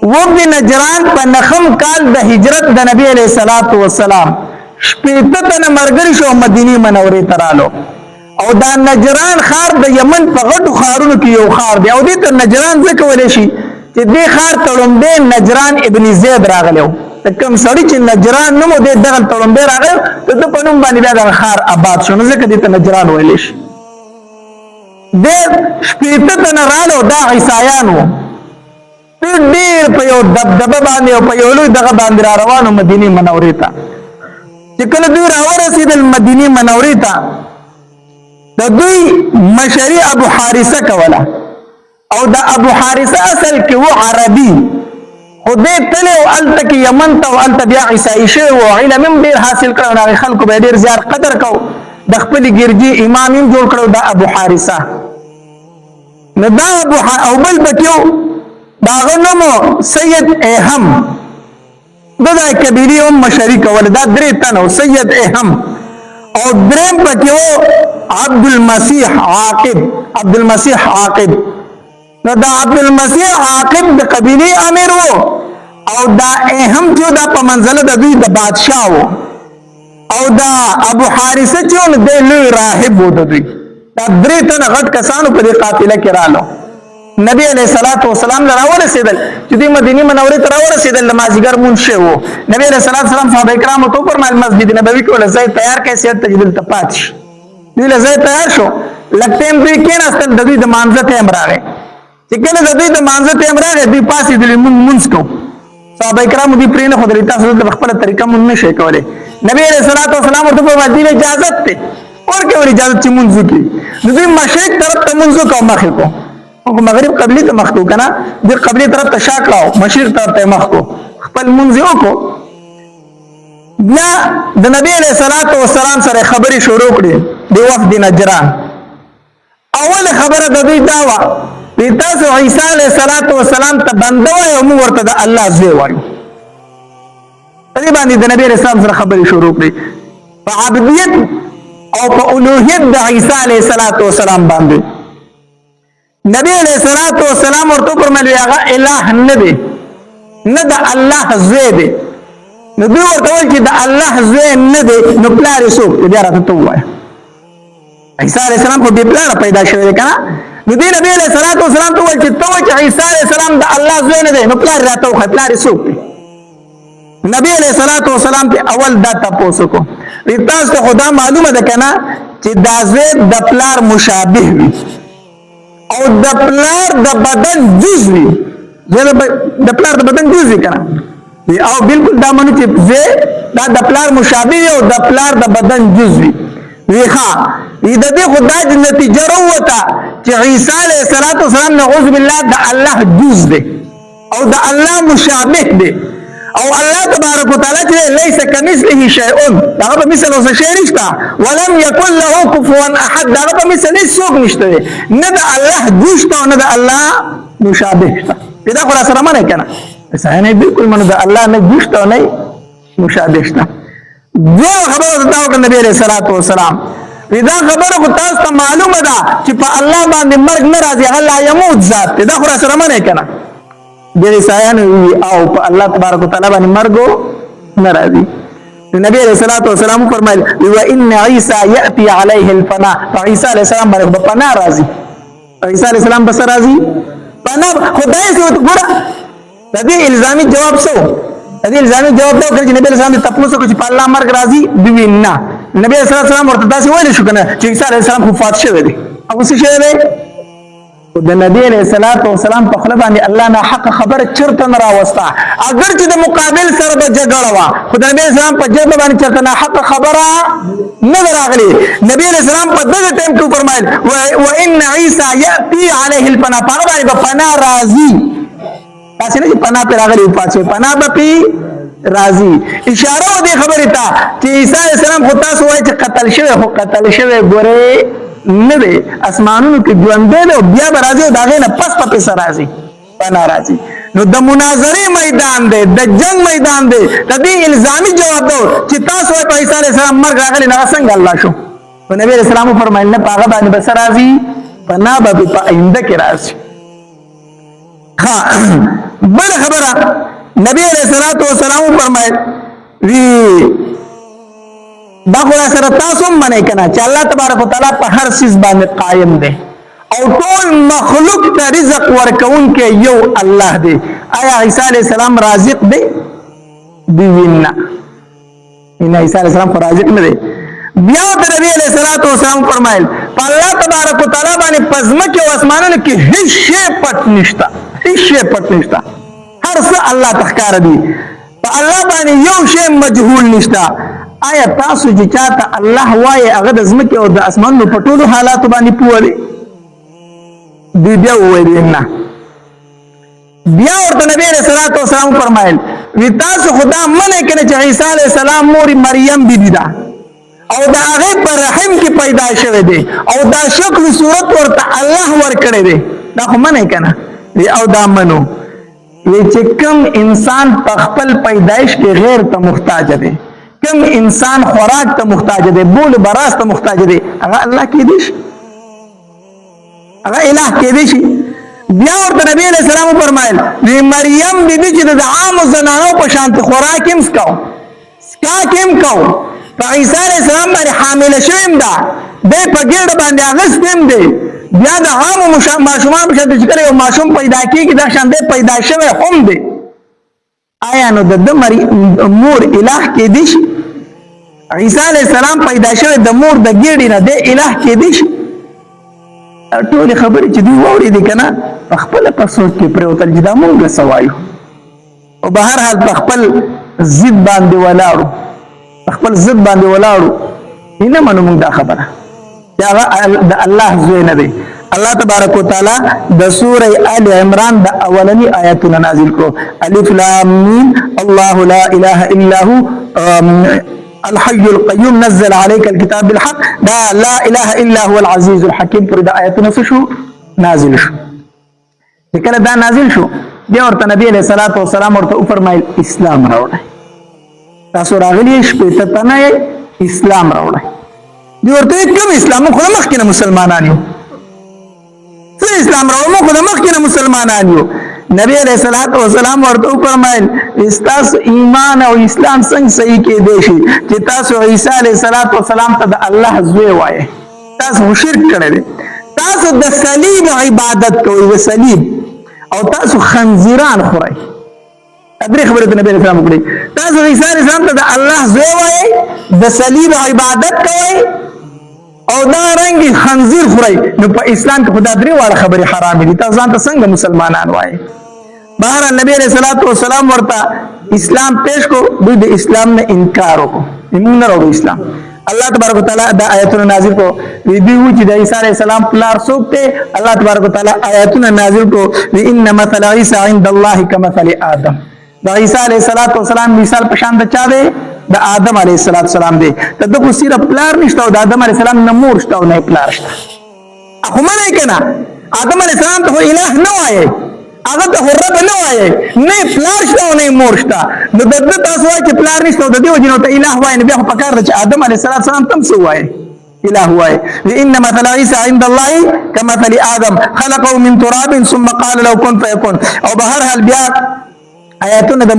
وفد نجران په نخم کال د هجرت د نبی علیہ الصلوۃ والسلام شپږ تنه مرګري شو مدینه منورې ترالو او دا نجران خار د یمن په غټو خارونو کې یو خار دی او دې ته نجران ځکه ولې شي چې دې خار تړومبه نجران ابن زید راغلو کوم سړی چې نجران نومو دې دغه تړومبه راغل ته په نوم باندې بیا د خار آباد شو نو ځکه دې ته نجران ویل شي دې شپږ تنه رالو دا عیسایانو ډېر په یو دبدبه باندې او په یو لوی دغه باندې را روانو مدینه منورې ته چې کله دوی راورسېدل مدینه منورې ته د دوی مشري ابو حارثه کوله او د ابو حارثه اصل کې و عربي خو دې تلو الته کې یمن ته او الته بیا عیسائی شو او علم هم ډېر حاصل کړو هغه خلکو به ډېر زیات قدر کو د خپل ګرجي امام هم جوړ کړو د ابو حارثه نو دا او بل بکیو داغه نومو سید اهم دغه کبیری هم مشري کول دا درې تنو سید اهم او دریم پکیو عبد المسیح عاقب نو دا عبد المسیح عاقب د قبیله امیر وو او دا اهم چې دا په منزله د دوی د بادشاہ وو او دا ابو حارثه چې د لوی راهب وو د دوی دا درې تنه غټ کسانو په دې قافله کې رالو نبی علیہ الصلوۃ والسلام راورسېدل چې د مدینه منورې ته راورسېدل مازیګر مونږ شو نبی علیہ الصلوۃ والسلام صحابه کرام ته پر مسجد نبوي کې ولزای تیار کړي سیت تجدید ته پاتش دی لزای تیار شو لکه هم دوی کې راستل د دوی د مانزه ته امراغه چې کله د دوی د مانزه ته امراغه دوی پاسې د مونږ کو صحابه کرام دې پرې نه خدای تاسو د خپل طریقه مونږ نشي کولای نبی علیہ الصلوۃ والسلام ورته په مدینه اجازه ته ورکه ور اجازه چې مونږ کی دوی مشرق طرف ته مونږ کو مخه کو مغرب قبلی ته مخ کو کنه د قبلی طرف ته شا کړو مشرق طرف ته مخ کو خپل منځ کو بیا د نبی علیہ الصلوۃ والسلام سره خبري شروع کړې د وفد نجران اول خبره د دوی داوا د تاسو عیسی علیہ الصلوۃ والسلام ته بندو او مو ورته د الله زوی وایو دې باندې د نبی علیہ السلام سره خبري شروع کړې په عبدیت او په اولوہیت د عیسی علیہ الصلوۃ والسلام باندې نبی علیہ الصلوۃ والسلام ورته فرمایي هغه الہ نه دی نه د الله زوی دی نو دوی ورته وایي چې د الله زوی نه دی نو پلار یې څوک بیا راته وایي عیسی علیہ السلام خو بې پلاره پیدا شوی دی کنه نو دوی نبی علیہ الصلوۃ والسلام ته وایي چې ته وایي چې عیسی علیہ السلام د الله زوی نه دی نو پلار راته وایي پلار یې څوک دی نبی علیہ الصلوۃ والسلام ته اول دا تاسو کو تاسو ته خدا معلومه ده کنه چې دا زوی د پلار مشابه وي او د پلار د بدن جز وي د پلار د بدن جز وي کنه او بالکل دا مونږ چې دا د پلار مشابه او د پلار د بدن جز وي ها د دې خدای د نتیجه وروته چې عیسی علیه السلام نعوذ بالله د الله جز دی او د الله مشابه دی او الله تبارک وتعالى چې ليس كمثله شيء دا په مثل اوس شی نشته ولم يكن له كفوا احد دا په مثل هیڅ نشته نه د الله جوشته نه د الله مشابه شته دا خو سره معنی کنه څنګه نه بالکل منو د الله نه جوشته نه مشابه شته جو خبره دا د نبی عليه الصلاه والسلام دا خبره خو تاسو ته معلومه ده چې په الله باندې مرګ نه راځي الله يموت ذات دا خو سره معنی کنه د عیسایانو او په الله تبارک وتعالى باندې مرګ ناراضي نبی علیہ الصلوۃ والسلام فرمایل و ان عیسی یاتی علیه الفنا عیسی علیہ السلام باندې په پنا راضي عیسی علیہ السلام بس راضي پنا خدای سے ګور د دې الزامي جواب سو د دې الزامي جواب دا کړ چې نبی علیہ السلام ته تاسو کو چې په الله مرګ راضي دی نه نبی علیہ السلام ورته تاسو ویل شو کنه چې عیسی علیہ السلام خو فات شوی دی او څه شوی دی د نبی علیہ الصلوۃ والسلام په خپل باندې الله نه حق خبره چرته نه راوستا اگر چې د مقابل سره به جګړه وا خدای نبی اسلام په جبه باندې چرته نه حق خبره نه راغلی نبی علیہ السلام په دغه ټیم کې فرمایل و ان عیسی یاتی علیه الفنا په باندې پنا راضی تاسو نه پنا پر راغلی پاتې پنا به پی راضی اشاره و دې خبره ته چې عیسی علیہ السلام خو تاسو وایي چې قتل شوی ګوره نه دی اسمانونو کې ژوند دی او بیا به راځي او داغه نه پس په سر راځي پنا راځي نو د مناظره میدان دی د جنگ میدان دی د دې الزامي جواب دی چې تاسو په عیسی علیہ السلام مرګ راغلی نه څنګه الله شو نو نبی علیہ السلام فرمایل نه پاغه باندې بس راځي پنا به په آینده کې راځي ها بل خبره نبی علیہ الصلوۃ والسلام فرمایل وی دا خو سره تاسو باندې کنا چې الله تبارک وتعالى په هر چیز باندې قائم دی او ټول مخلوق ته رزق ورکون کې یو الله دی. آیا عیسی علیہ السلام رازق دی؟ دی وینا ان عیسی علیہ السلام خو رازق نه دی. بیا د نبی علیہ الصلوۃ والسلام فرمایل په الله تبارک وتعالى باندې پزمکه او اسمانونو کې هیڅ شی پټ نشته، هیڅ شی پټ نشته، هر څه الله تخکار دی. په الله باندې یو شی مجهول نشته. آیا تاسو چې چاته الله وایي هغه د ځمکې او د اسمانونو په ټولو حالاتو باندې پوه دی؟ دی بیا وویل نه. بیا ورته نبی علیہ الصلوۃ والسلام فرمایل وی تاسو خدا منه کړي چې عیسی علیہ السلام مور مریم بیبی ده او دا هغه پر رحم کې پیدا شوه دی او دا شکل صورت ورته الله ورکړي دی. دا خو منه کنه او دا منو وی چې کوم انسان په خپل پیدایش کې غیر ته محتاج دی، کوم انسان خوراک ته محتاج دی، بول براس ته محتاج دی، هغه الله کې دی، هغه الہ کې دی شي. بیا ورته نبی علیہ السلام فرمایل وی مریم بیبی چې د عام زنانو په شان خوراک هم سکاو سکاک هم کو په عیسی علیہ السلام باندې حامل شویم ده د په ګډ باندې اغستم دی. بیا د عام ماشومان په شان چې کله یو ماشوم پیدا کیږي دا شان دی پیدا شوی هم دی. آیا نو د مور الہ کې دی شي؟ عیسی علیہ السلام پیدا شوی د مور د ګډ نه دی الہ کې دی شي؟ ټول خبرې چې دی ووري دي کنه په خپل په سوچ کې پروتل چې دا مونږ سوایو او به هر حال په خپل ضد باندې ولاړو، په خپل ضد باندې ولاړو نه منو مونږ دا خبره چې هغه د الله زوی نه دی. الله تبارک وتعالى د سوره آل عمران د اولنی آیاتونه نازل کړو. الف لام میم الله لا اله الا هو الحي القيوم نزل عليك الكتاب بالحق دا لا اله الا هو العزيز الحكيم پر دا آیتونه شو نازل شو. کله دا نازل شو بیا ورته نبی علیہ الصلوۃ والسلام ورته فرمایل اسلام راوړی، تاسو راغلی شپې ته نه اسلام راوړی. دی ورته کوم اسلام؟ خو مخکې مسلمانان یو، څه اسلام راوړو؟ خو مخکې مسلمانان یو. نبی علیہ الصلوۃ والسلام ورته فرمایل استاس ایمان او اسلام څنګه صحیح کې دی شي چې تاسو عیسی علیہ الصلوۃ والسلام ته د الله زوی وایي؟ تاسو شرک کړی دی، تاسو د صلیب عبادت کوئ، د صلیب، او تاسو خنزیران خورئ. درې خبرې د نبی علیہ السلام وکړي. تاسو عیسی علیہ السلام ته د الله زوی وایي، د صلیب عبادت کوئ او دا رنګ خنزیر خورئ. نو په اسلام کې خدا درې واړه خبرې حرام دي. تاسو ځان ته څنګه مسلمانان وایي؟ بهر نبی علیہ الصلوۃ والسلام ورته اسلام پیش کو، دوی د اسلام نه انکار وکړو، موږ نه راوړو اسلام. الله تبارک وتعالى دا آیاتونه نازل کو وی دی و چې د عیسی علیہ السلام پلار څوک ته؟ الله تبارک وتعالى آیاتونه نازل کو وی ان مثل عیسی عند الله کمثل آدم. د عیسی علیہ السلام مثال په شان د چا دی؟ د آدم علیہ السلام دی. ته دغه سیره پلار نشته او د آدم علیہ السلام نه مور شته او نه پلار شته. خو مله کنه آدم علیہ السلام ته الہ نه وایي، هغه ته رب نه وایي، نه پلار شته او نه مور شته. نو د تاسو وایي چې پلار نشته او د دې وجه نو ته الہ وایي، نو بیا په کار ده چې آدم علیہ السلام تم څه وایي؟ الہ وایي. ان مثل عیسی عند الله کمثل آدم خلقه من تراب ثم قال له كن فيكون. او بهر حال بیا آیاتونه د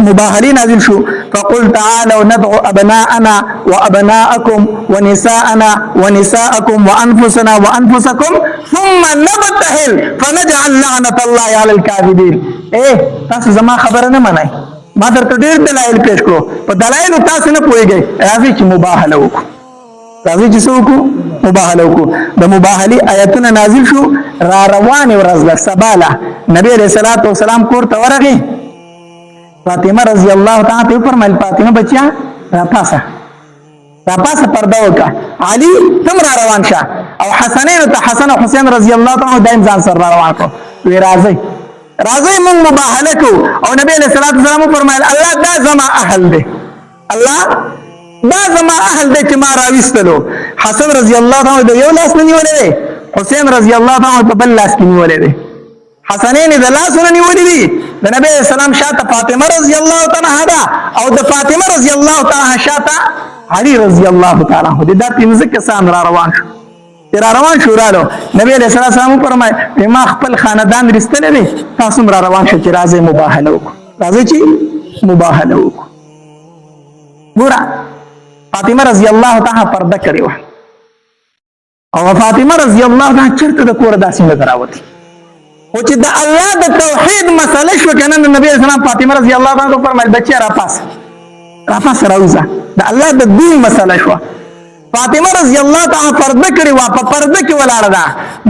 مباهله نازل شو. فقل تعالوا ندعو ابناءنا وابناءكم ونساءنا ونساءكم وانفسنا وانفسكم ثم نبتهل فنجعل لعنة الله على الكاذبين. تاسو زما خبره نه منئ، ما درته ډیر دلایل پیش کړو، په دلایلو تاسو نه پوهیږئ. راځي چې مباهله وکړو، راځي چې څه وکړو؟ مباهله وکړو. د مباهله آیاتونه نازل شو. را روانې ورځ ده سباله نبی علیہ الصلوۃ والسلام کور ته ورغی. فاطمه رضی الله تعالی عنها فرمایل فاطمه بچیا را پاسه پرده وکړه، علي تم را روان شه، او حسنین ته حسن او حسین رضی الله تعالی عنهم دائم ځان سره را روان کړو. وی راځي مونږ مباهله کو. او نبی علیہ الصلوۃ والسلام فرمایل الله دا زما اهل دی، الله دا زما اهل دی چې ما راوستلو. حسن رضی الله تعالی عنہ د یو لاس نیولې دی، حسین رضی الله تعالی عنہ په بل لاس نیولې دی. حسنین د لاسونه نیولې دي. د نبی اسلام شاته فاطمه رضی الله تعالی عنها او د فاطمه رضی الله تعالی عنها شاته علی رضی الله تعالی عنہ. دا پنځه کسان را روان شو. چې را روان شو رالو نبی علیہ السلام فرمایي ما خپل خاندان رستلی دی تاسو هم را روان شو چې راځئ مباهله وکړو راځئ چې مباهله وکړو. ګوره فاطمه رضی الله تعالی پرده کړې وه او فاطمه رضی الله تعالی چېرته د کوره داسې نه راوتې خو چې د الله د توحید مسله شوه که نه نبي علیه السلام فاطمه رضی الله تعالی ته فرمایل بچیه راپاسه راوځه د الله د دین مسله شوه. فاطمه رضی الله تعالی پرده کړې وه په پرده کې ولاړه ده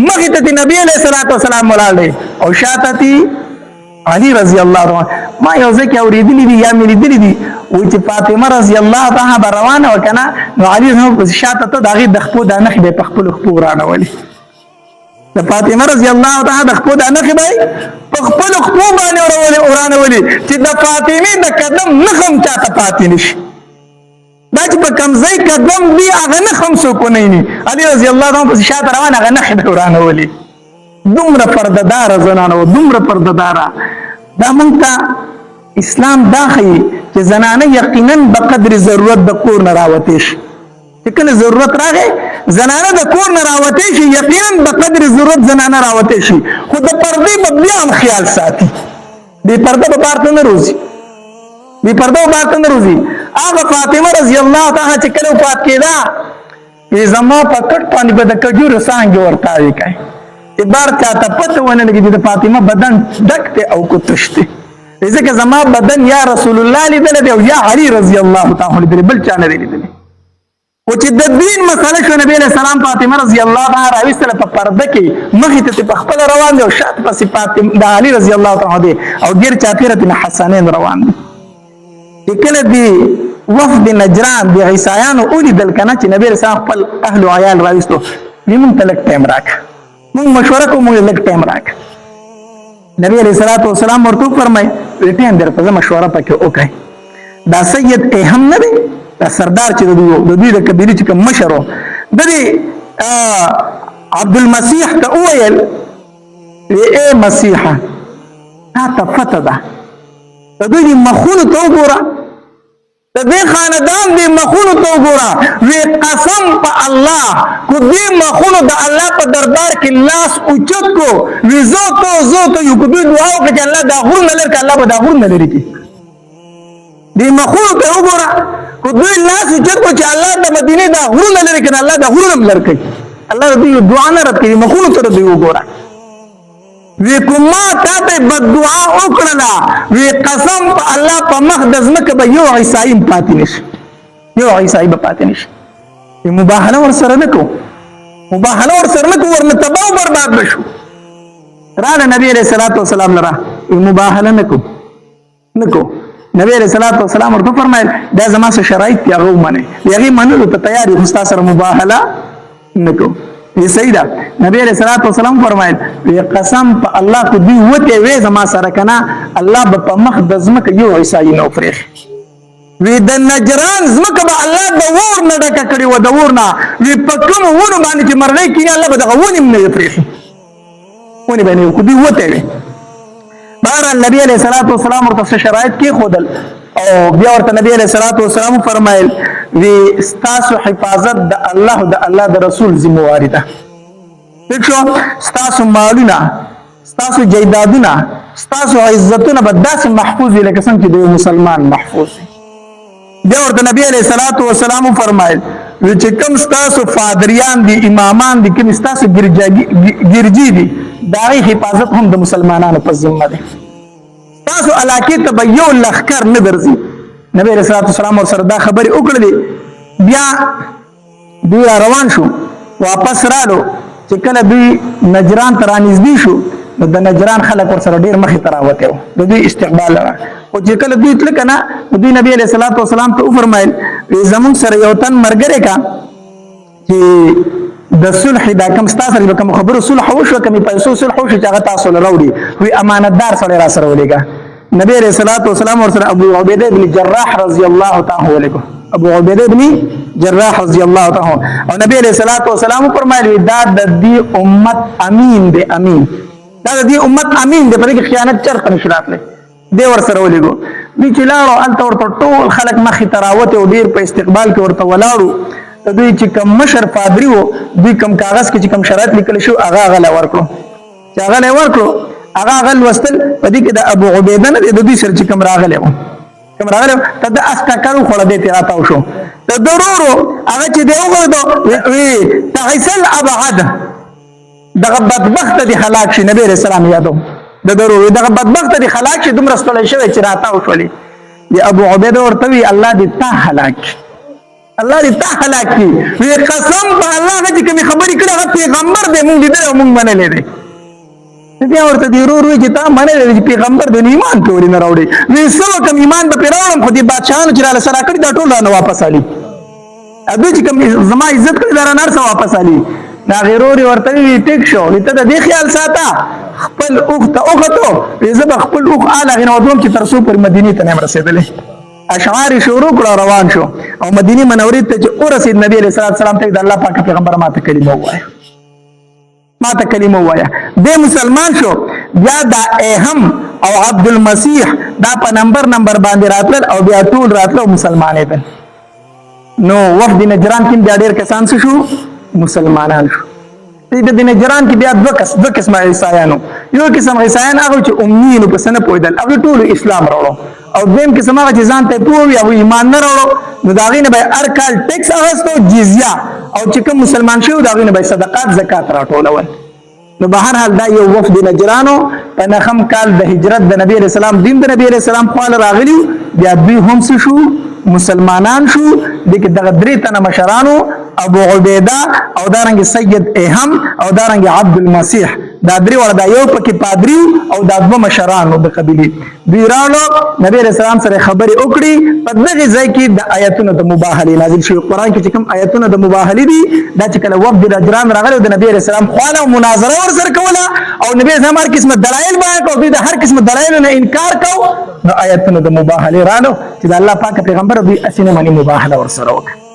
مخې ته نبي علیه الصلاة والسلام ولاړ دی او شاته علي رضی الله تعالی ما یو ځای کې اورېدلي دي یا مې لیدلي دي وایي چې فاطمه رضی الله تعالی به روانه وه که نه نو علي شاته ته د هغې د خپو دا نښې به یې په خپلو خپو ورانولې د فاطمه رضی الله تعالی د خپو دا نښې به یې په خپلو خپو باندې ورانولې چې د فاطمې د قدم نښه هم چاته پاتې نه شي دا چې په کوم ځای قدم وي هغه نښه هم څوک ونه ویني علي رضی الله تعالی پسې شاته روان هغه نښې به یې ورانولې. دومره پردهداره زنانه وه دومره پردهداره. دا موږ ته اسلام دا ښیي چې زنانه یقینا به قدر ضرورت د کور نه راوتې شي چې کله ضرورت راغی زنانه د کور نه راوتې شي یقینا به قدر ضرورت زنانه راوتې شي خو د پردې به بیا هم خیال ساتي بې پرده به بار ته نه روځي بې پرده به بار ته نه روځي. هغه فاطمه رضی الله تعالی چې کله وفات کېده زما په کټ باندې به د کجورو څانګې ورتاوې کوي بار چاته پته ونه لګي د فاطمه بدن ډک دی او کو تش دی ځکه زما بدن یا رسول الله لیدلی دی او یا علي رضی الله تعالی لیدلی بل چا نه دی لیدلی. او چې د دین مسله شوه نبي علیه السلام فاطمه رضی الله تعالی راویستله په پرده کې مخې ته په خپله روان دی او شاته پسې د علي رضی الله تعالی دی او ګیر چاپېره ترې حسنین روان دی. چې کله د وفد نجران د عیسایانو ولیدل که نه چې نبي علیه السلام خپل اهل و عیال راویستو وایي موږ ته لږ ټایم راکړه مونږ مشوره کوو مونږ لږ ټایم راکړه. نبي علیه الصلاة والسلام ورته وفرمایي ټایم درته زه مشوره پکې وکړئ. دا سید ایهم نه دی دا سردار چې د دوی د قبیلې چې کوم مشر و د دې عبدالمسیح ته وویل ای مسیحه تا ته پته ده د دوی د مخونو ته وګوره د دې خاندان د مخونو ته وګوره وی قسم په الله کو دې مخونو د الله په دربار کې لاس اوچت کو وی زو ته یو کو دوی دعا وکړه چې الله دا غرونه لري که الله به دا غرونه لري کړي دې مخونو ته وګوره کو دوی لاس اوچت کو چې الله د مدینې دا غرونه لري کړي الله دا غرونه هم لري کوي الله دې دعا نه رد کوي مخونو ته دوی وګوره وی کوما تا ته بددعا وکړله وی قسم په الله په مخ د ځمکه به یو عیسائی پاتې نشي یو عیسائی به پاتې نشي. مباهله ورسره نه کوو مباهله ورسره نه کوو ورنه تباه او برباد به شو. راله نبي علیه الصلاة والسلام لره مباهله نه کوو نبي علیه الصلاة والسلام ورته فرمایل دا زما څه شرایط دي هغه ومنئ د هغې منلو ته تیار یو خو ستا سره مباهله نه کوو. یہ صحیح ده نبی علیہ الصلوۃ والسلام فرمایل وی قسم په الله کو دی وته وې زما سره کنا الله په مخ د زمکه یو عیسائی نو فرېخ وی د نجران زمکه به الله د ور نه ډکه کړي و د ور نه وی په کوم ونه باندې چې مرغۍ کینه الله به دغه ونه نه فرېخ ونه باندې کو دی وته وی بهر نبی علیہ الصلوۃ والسلام ورته شرایط کې خودل او بیا ورته نبی علیہ الصلوۃ والسلام فرمایل وی ستاسو حفاظت د الله د رسول ذمہواری ده. ٹھیک شو ستاسو مالونه ستاسو جیدادونه ستاسو عزتونه به داسې محفوظ وي لکه څنګه چې د مسلمان محفوظ وي. بیا ورته نبی علیہ الصلوۃ والسلام فرمایل چې کوم ستاسو فادریان دي امامان دي کوم ستاسو ګرجی دي دا حفاظت هم د مسلمانانو په ذمه ده. ستاسو علاقې ته به یو لښکر نه درځي. نبی علیہ الصلوۃ والسلام سره دا خبرې وکړلې بیا دوی روان شو واپس رالو چې کله دوی نجران ته رانږدې شو نو د نجران خلک ورسره ډېر مخې ته راوتی وو د دوی استقبال خو چې کله دوی تله که نه نو دوی نبي علیه الصلاة والسلام ته وفرمایل زمونږ سره یو تن ملګری کا چې د صلح دا کوم ستا سره به کوم خبرو صلح وشوه کومې پیسو صلح وشوه چې هغه تاسو له راوړي وی امانتدار سړی را سره ولېږه نبی علیہ الصلوۃ والسلام ورسره ابو عبیده بن جراح رضی الله تعالی عنہ ابو عبیده بن جراح رضی الله تعالی او نبی علیہ الصلوۃ والسلام فرمایلی دا د دې امت امین دی امین دا د دې امت امین دی په دې خیانت چرته نشي راتلی دی ورسره ولېږو دوی چې لاړو هلته ورته ټول خلک مخې ته راوتې او ډېر په استقبال کې ورته ولاړو دوی چې کوم مشر پادری وو دوی کوم کاغذ کې چې کوم شرایط لیکل شو هغه له ورکړو چې هغه له ورکړو هغه لوستل په دې کې د ابو عبیده نه د دوی سره چې کوم راغلی وو کوم راغلی ته د اسټکرو خړه دې ته راتاو شو د ضرورو هغه چې دی وګورو وی تغسل ابعد دغه بدبخت دي هلاک شي نبی رسول الله یادو د ضروري دغه بدبخت دي هلاک شي دومره ستړی شوی چې راتاو شولې دی ابو عبیده ورته وی الله دې تا هلاک الله دې تا هلاک کی وی قسم په الله چې کوم خبرې کړه پیغمبر دې مونږ دې مونږ منلې دي بیا ورته دی ورور وی چې تا منلې چې پیغمبر دې ایمان کوي نه راوړي وی سو کوم ایمان به پیراوم خو دې بادشاہانو چې را سره کړی دا ټول نه واپس علي ابي چې کوم زما عزت کړی دا نه سره واپس علي دا غیروري ورته وی ټیک شو لته د خیال ساته خپل اخت اوغتو زه خپل اخ اعلی غنو دوم چې ترسو پر مدینه ته نه رسیدلې اشعار شروع کړه روان شو او مدینه منورې ته چې ورسید نبی عليه الصلاه والسلام ته د الله پاک پیغمبر ماته کلمه وایي ماته کلمه وایي د مسلمان شو بیا دا اهم او عبد المسیح دا په نمبر باندې راتل او بیا ټول راتل مسلمانې ده نو وفد نجران کې بیا ډېر کسان شو مسلمانان شو د نجران کې بیا دوه قسمه عیسایانو یو قسم عیسایان هغه چې امین په سن پویدل هغه ټول اسلام راوړو او دویم قسم هغه چې ځان ته پوي او ایمان نه راوړو نو دا غینه به هر کال ټیکس اغستو جزیه او چې کوم مسلمان شو دا غینه به صدقات زکات راټولول نو به هر حال دا یو وفد نجرانو په نخم کال د هجرت د نبی رسول الله دین د نبی رسول الله خپل راغلی بیا دوی هم شو مسلمانان شو دغه درې تنه مشرانو ابو عبیده او دارنګ سید اهم او دارنګ عبد المسیح دا درې ور دا یو پکې پادری او دا دوه مشرانو د قبيله دوی راړو نبی رسول الله سره خبرې وکړي په دغه ځای کې د آیاتونو د مباهله نازل شوی قران کې چې کوم آیاتونه د مباهله دي دا چې کله وفد نجران راغلي د نبی رسول الله خواله مناظره ور سره کوله او نبی رسول الله هر قسمه دلایل بیان کوي د هر قسمه دلایل نه انکار کو نو آیاتونه د مباهله رانو چې د الله پاک پیغمبر دوی اسینه باندې مباهله ور سره وکړي